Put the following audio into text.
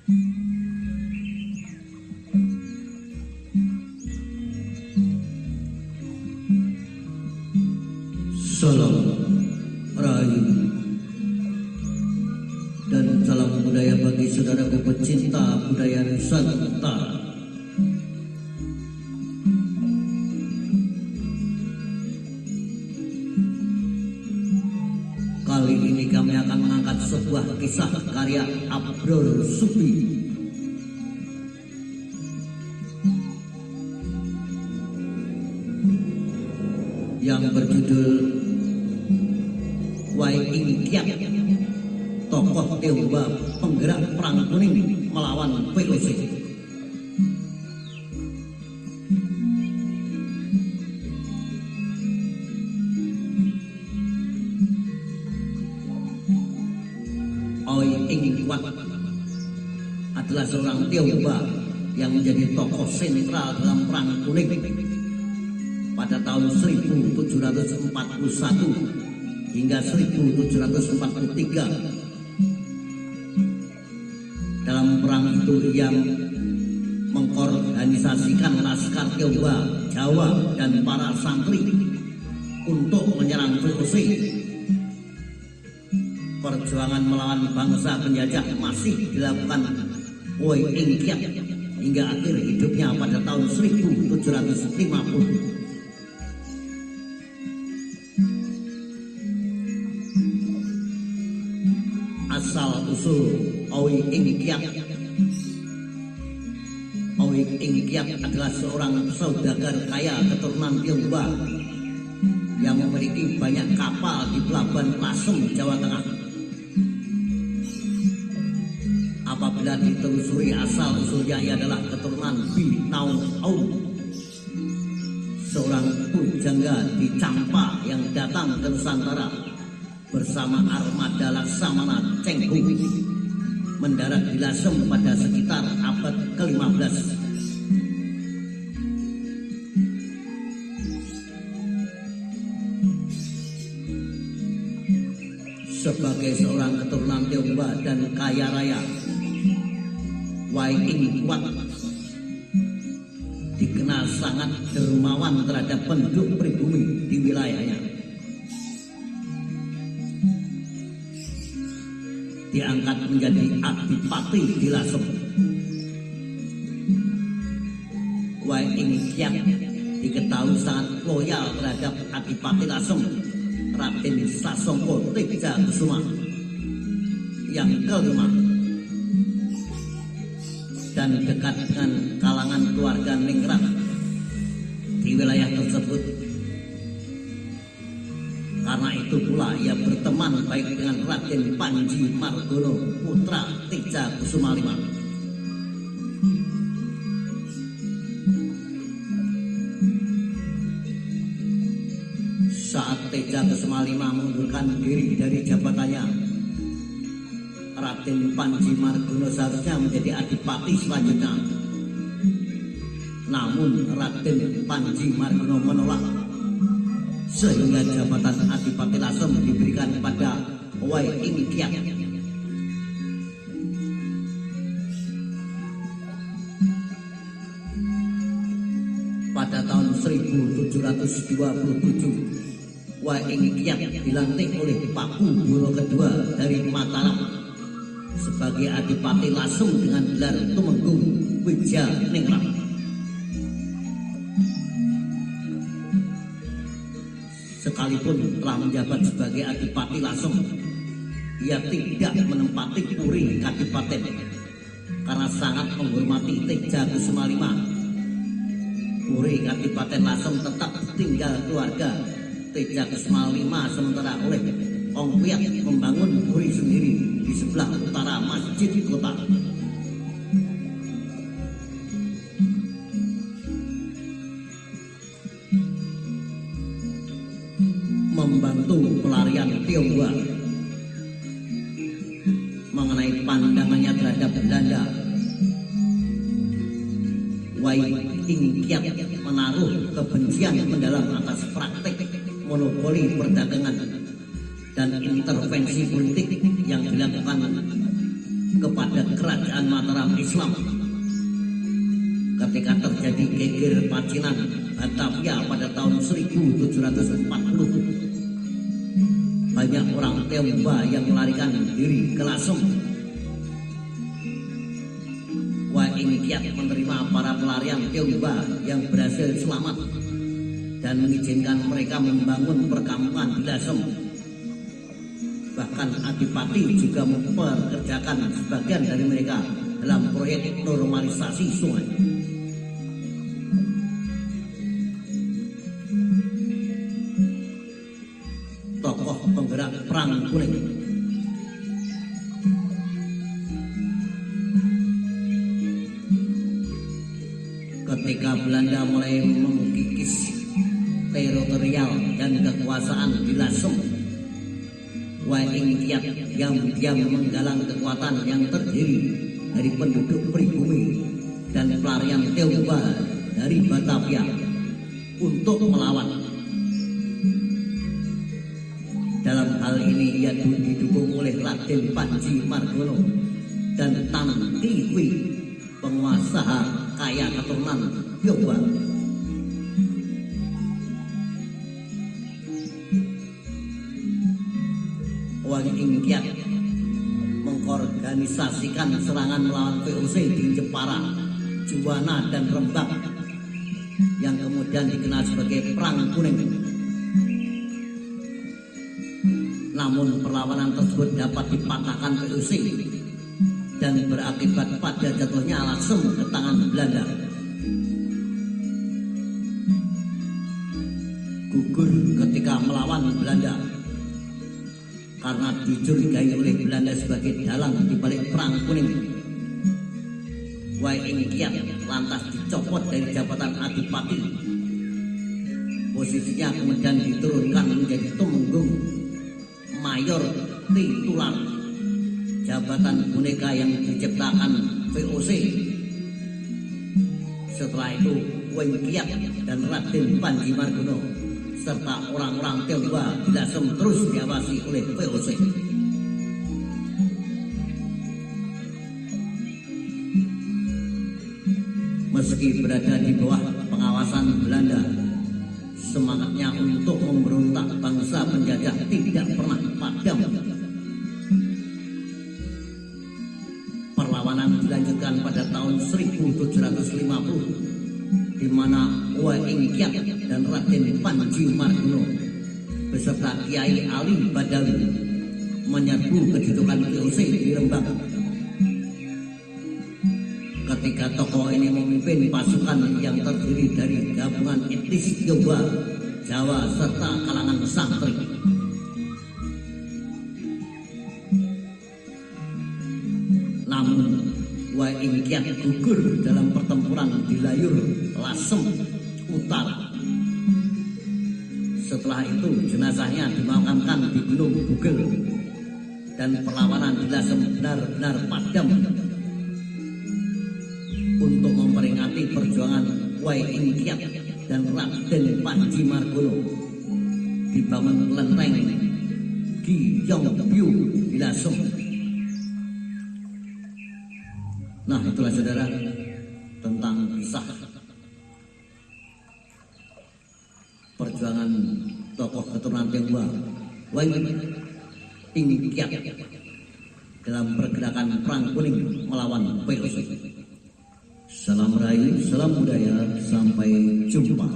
Salam Rahayu dan salam budaya bagi saudaraku pecinta budaya Nusantara. Kali ini kami akan mengangkat sebuah kisah karya Abror Supi yang berjudul Wai Ing Kiat, tokoh Tionghoa penggerak perang kuning melawan VOC. Wai Ing Kiat adalah seorang Tionghoa yang menjadi tokoh sentral dalam perang kuning pada tahun 1741 hingga 1743. Dalam perang itu ia mengorganisasikan laskar Tionghoa, Jawa dan para santri untuk menyerang VOC. Perjuangan melawan bangsa penjajah masih dilakukan Wai Ing Kiat hingga akhir hidupnya pada tahun 1750. Asal usul Wai Ing Kiat. Wai Ing Kiat adalah seorang saudagar kaya keturunan Tionghoa yang memiliki banyak kapal di pelabuhan Lasem, Jawa Tengah. Apabila ditelusuri asal usulnya, ia adalah keturunan Binaun Aum, seorang pujangga di Campa yang datang ke Nusantara bersama armada Laksamana Cenggung mendarat di Lasem pada sekitar abad ke-15. Sebagai seorang keturunan Tionghoa dan kaya raya, Wai Ing Kiat dikenal sangat dermawan terhadap penduduk pribumi di wilayahnya. Diangkat menjadi adipati di Lasem. Wai Ing Kiat diketahui sangat loyal terhadap adipati Lasem, Raden Sasongko Tejakusuma yang kelima, dan dekat dengan kalangan keluarga Ningrat di wilayah tersebut. Karena itu pula ia berteman baik dengan Raden Panji Margono, putra Tejakusuma V. Saat Tejakusuma V mengundurkan diri dari jabatannya, Raden Panji Margono seharusnya menjadi adipati selanjutnya. Namun Raden Panji Margono menolak, sehingga jabatan adipati Lasem diberikan kepada Wai Ing Kiat. Pada tahun 1727, Wai Ing Kiat dilantik oleh Paku Buwono II dari Mataram sebagai adipati Lasem dengan gelar Tumenggung Wijaningrat. Sekalipun telah menjabat sebagai adipati Lasem, ia tidak menempati Puri Kadipaten karena sangat menghormati Tejakusuma V. Puri Kadipaten Lasem tetap tinggal keluarga Tejakusuma V, sementara oleh Ong Kiat membangun puri sendiri di sebelah utara masjid kota. Membantu pelarian Tionghoa mengenai pandangannya terhadap Belanda, Wai Ing Kiat menaruh kebencian mendalam atas praktek monopoli perdagangan dan intervensi politik yang dilakukan kepada kerajaan Mataram Islam ketika terjadi geger Pacinan Batavia pada tahun 1740. Banyak orang Tionghoa yang melarikan diri ke Lasem. Wai Ingkiat menerima para pelarian Tionghoa yang berhasil selamat dan mengizinkan mereka membangun perkampungan di Lasem. Bahkan Adipati juga mempekerjakan sebagian dari mereka dalam proyek normalisasi sungai. Tokoh penggerak Perang Kuning. Ketika Belanda mulai mengkikis teritorial dan kekuasaan di Lasem, Wai Ingkiat diam-diam menggalang kekuatan yang terdiri dari penduduk pribumi dan pelarian Tionghoa dari Batavia untuk melawan. Dalam hal ini ia didukung oleh Raden Panji Margono dan Tan Ki Hui, penguasa kaya keturunan Tionghoa. Wai Ingkiat mengorganisasikan serangan melawan VOC di Jepara, Juwana, dan Rembang yang kemudian dikenal sebagai Perang Kuning. Namun perlawanan tersebut dapat dipatahkan VOC dan berakibat pada jatuhnya Lasem ke tangan Belanda. Gugur ketika melawan Belanda karena dicurigai oleh Belanda sebagai dalang di balik Perang Kuning. Wai Ingkiat lantas dicopot dari jabatan Adipati. Posisinya kemudian diturunkan menjadi Tumenggung Mayor Titular, jabatan boneka yang diciptakan VOC. Setelah itu Wai Ingkiat dan Raden Panji Margono serta orang-orang Tionghoa di Lasem terus diawasi oleh VOC. Meski berada di bawah pengawasan Belanda, semangatnya untuk memberontak bangsa penjajah tidak pernah padam. Perlawanan dilanjutkan pada tahun 1750 di mana Wai Ingkiat dan Raden Panji Margono beserta Kiai Ali Badawi menyerbu kedudukan VOC di Rembang. Ketika tokoh ini memimpin pasukan yang terdiri dari gabungan etnis Tionghoa, Jawa, serta kalangan santri. Namun Wai Ingkiat gugur dalam pertempuran di layur Lasem Utara. Setelah itu jenazahnya dimakamkan di Gunung Bugel dan perlawanan di Lasem benar-benar padam. Untuk memperingati perjuangan Wai Ingkiat dan Raden Panji Margono, dibangun kelenteng Gyeongbyu di Lasem. Nah, itulah saudara tentang kisah perjuangan tokoh keturunan Tionghoa Wai Ingkiat dalam pergerakan Perang Kuning melawan VOC. Salam Rayu, salam budaya, sampai jumpa.